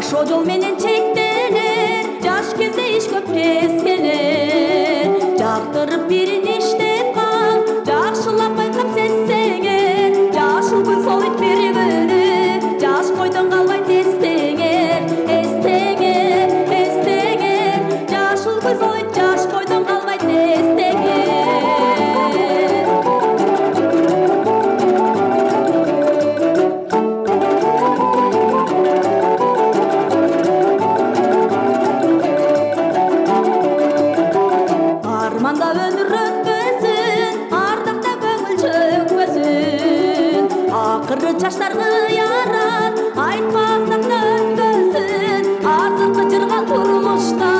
Жашоо жол менен чектелер, жаш кезде иш көп кескелер. Жактырып бирин иштеп кал, жакшылап байкап сезсеңер, жашыл күн солойт бир күнү, жаш бойдон калбайт эстеңер, эстеңер, эстеңер. Жашыл күн солойт, жаш бойдон калбайт эстеңер. Арманда өмүр өткөсүн, ардакта көңүл чөкпөсүн. Акыры жаштар кыярат, айтпасак да өткөсүн. Азыркы жырган турмушта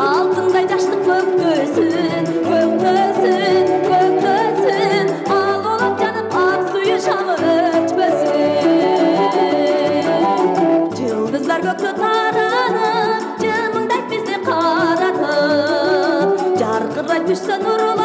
алтындай жаштык көктөсүн, көктөсүн, көктөсүн. Ал олоп жанып ак сүйү шамы өчпөсүн. Жылдыздар көктө таранып, жымыңдайт бизди каратып. Жаркырайт түшсө нурлуу